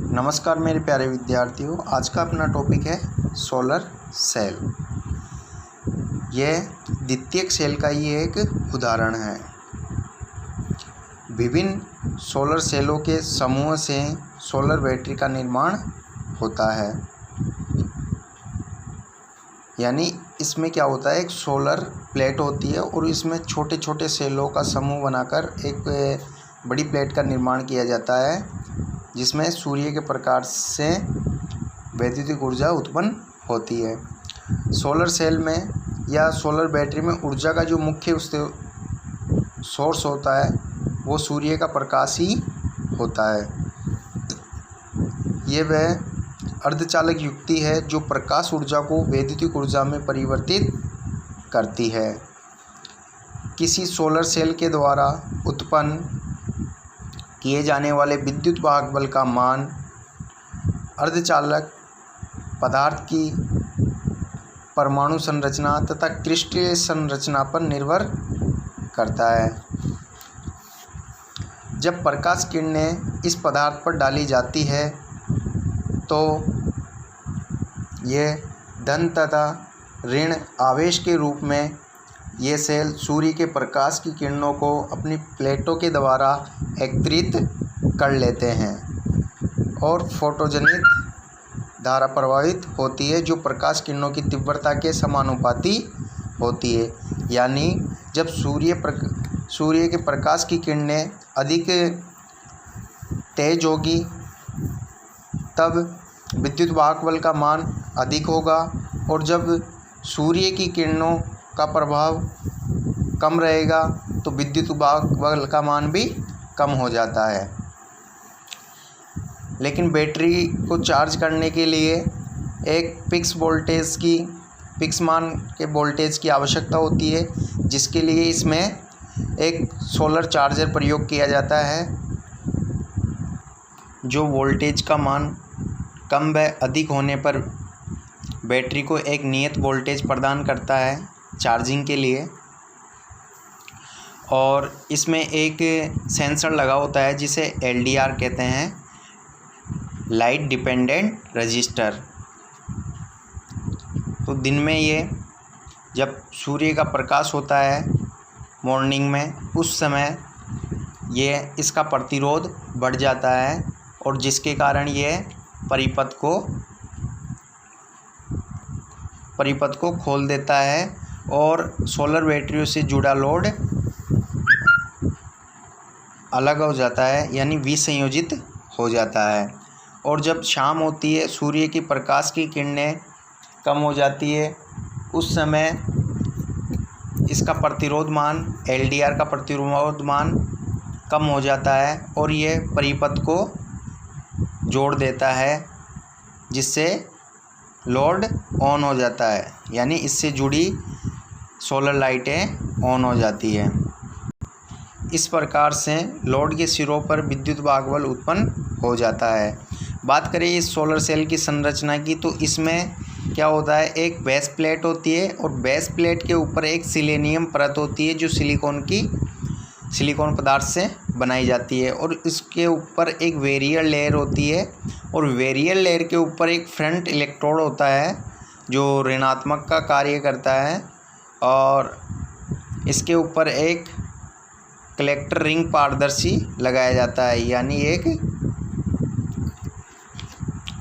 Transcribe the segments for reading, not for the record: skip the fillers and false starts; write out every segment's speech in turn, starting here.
नमस्कार मेरे प्यारे विद्यार्थियों, आज का अपना टॉपिक है सोलर सेल। यह द्वितीयक सेल का ही एक उदाहरण है। विभिन्न सोलर सेलों के समूह से सोलर बैटरी का निर्माण होता है। यानी इसमें क्या होता है, एक सोलर प्लेट होती है और इसमें छोटे छोटे सेलों का समूह बनाकर एक बड़ी प्लेट का निर्माण किया जाता है, जिसमें सूर्य के प्रकाश से वैद्युतिक ऊर्जा उत्पन्न होती है। सोलर सेल में या सोलर बैटरी में ऊर्जा का जो मुख्य सोर्स होता है वो सूर्य का प्रकाश ही होता है। ये वह अर्धचालक युक्ति है जो प्रकाश ऊर्जा को वैद्युतिक ऊर्जा में परिवर्तित करती है। किसी सोलर सेल के द्वारा उत्पन्न किए जाने वाले विद्युत वाहक बल का मान अर्धचालक पदार्थ की परमाणु संरचना तथा क्रिस्टलीय संरचना पर निर्भर करता है। जब प्रकाश किरणें इस पदार्थ पर डाली जाती है तो ये धन तथा ऋण आवेश के रूप में ये सेल सूर्य के प्रकाश की किरणों को अपनी प्लेटों के द्वारा एकत्रित कर लेते हैं और फोटोजनित धारा प्रवाहित होती है, जो प्रकाश किरणों की तीव्रता के समानुपाती होती है। यानी जब सूर्य के प्रकाश की किरणें अधिक तेज होगी तब विद्युत वाहक बल का मान अधिक होगा, और जब सूर्य की किरणों का प्रभाव कम रहेगा तो विद्युत वाहक बल का मान भी कम हो जाता है। लेकिन बैटरी को चार्ज करने के लिए एक फिक्स मान के वोल्टेज की आवश्यकता होती है, जिसके लिए इसमें एक सोलर चार्जर प्रयोग किया जाता है, जो वोल्टेज का मान कम व अधिक होने पर बैटरी को एक नियत वोल्टेज प्रदान करता है चार्जिंग के लिए। और इसमें एक सेंसर लगा होता है जिसे LDR कहते हैं, लाइट डिपेंडेंट रजिस्टर। तो दिन में ये जब सूर्य का प्रकाश होता है मॉर्निंग में, उस समय ये इसका प्रतिरोध बढ़ जाता है और जिसके कारण ये परिपथ को खोल देता है और सोलर बैटरियों से जुड़ा लोड अलग हो जाता है, यानी विसंयोजित हो जाता है। और जब शाम होती है, सूर्य की प्रकाश की किरणें कम हो जाती है, उस समय इसका प्रतिरोध मान LDR का प्रतिरोध मान कम हो जाता है और ये परिपथ को जोड़ देता है, जिससे लोड ऑन हो जाता है, यानी इससे जुड़ी सोलर लाइटें ऑन हो जाती है। इस प्रकार से लोड के सिरों पर विद्युत वाहक बल उत्पन्न हो जाता है। बात करें इस सोलर सेल की संरचना की, तो इसमें क्या होता है, एक बेस प्लेट होती है और बेस प्लेट के ऊपर एक सिलेनियम परत होती है जो सिलिकॉन पदार्थ से बनाई जाती है, और इसके ऊपर एक वेरियर लेयर होती है, और वेरियर लेयर के ऊपर एक फ्रंट इलेक्ट्रोड होता है जो ऋणात्मक का कार्य करता है, और इसके ऊपर एक कलेक्टर रिंग पारदर्शी लगाया जाता है, यानी एक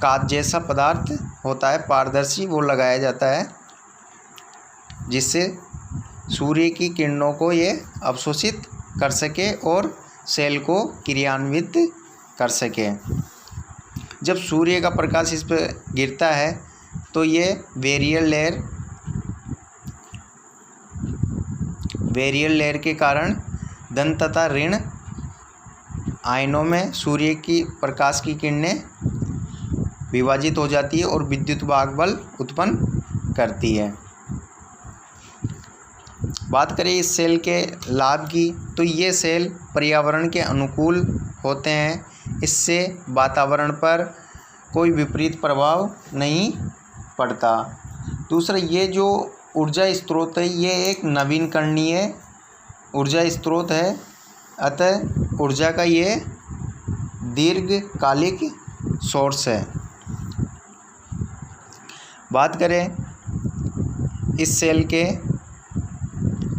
कांच जैसा पदार्थ होता है पारदर्शी, वो लगाया जाता है, जिससे सूर्य की किरणों को ये अवशोषित कर सके और सेल को क्रियान्वित कर सके। जब सूर्य का प्रकाश इस पर गिरता है तो ये वेरियर लेयर के कारण धन तथा ऋण आयनों में सूर्य की प्रकाश की किरणें विभाजित हो जाती है और विद्युत वाहक बल उत्पन्न करती है। बात करें इस सेल के लाभ की, तो ये सेल पर्यावरण के अनुकूल होते हैं, इससे वातावरण पर कोई विपरीत प्रभाव नहीं पड़ता। दूसरा, ये जो ऊर्जा स्रोत है ये एक नवीनकरणीय ऊर्जा स्रोत है, अतः ऊर्जा का ये दीर्घकालिक सोर्स है। बात करें इस सेल के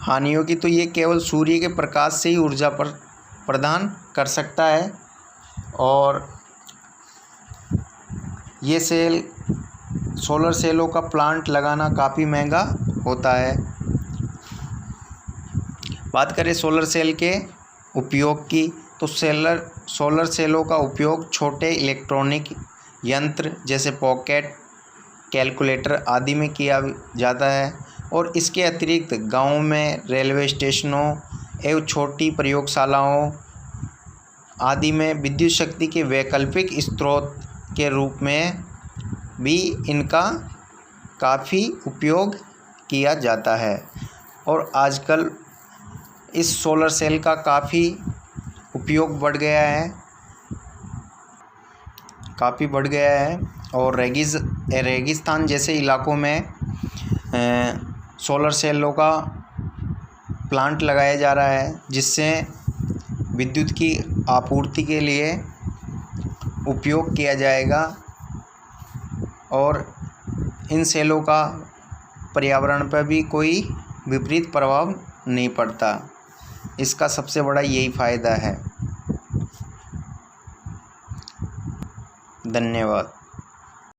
हानियों की, तो ये केवल सूर्य के प्रकाश से ही ऊर्जा प्रदान कर सकता है और ये सोलर सेलों का प्लांट लगाना काफ़ी महंगा होता है। बात करें सोलर सेल के उपयोग की, तो सोलर सेलों का उपयोग छोटे इलेक्ट्रॉनिक यंत्र जैसे पॉकेट कैलकुलेटर आदि में किया जाता है और इसके अतिरिक्त गाँव में रेलवे स्टेशनों एवं छोटी प्रयोगशालाओं आदि में विद्युत शक्ति के वैकल्पिक स्रोत के रूप में भी इनका काफ़ी उपयोग किया जाता है। और आजकल इस सोलर सेल का काफ़ी उपयोग बढ़ गया है और रेगिस्तान जैसे इलाकों में सोलर सेलों का प्लांट लगाया जा रहा है, जिससे विद्युत की आपूर्ति के लिए उपयोग किया जाएगा और इन सेलों का पर्यावरण पर भी कोई विपरीत प्रभाव नहीं पड़ता। इसका सबसे बड़ा यही फ़ायदा है। धन्यवाद।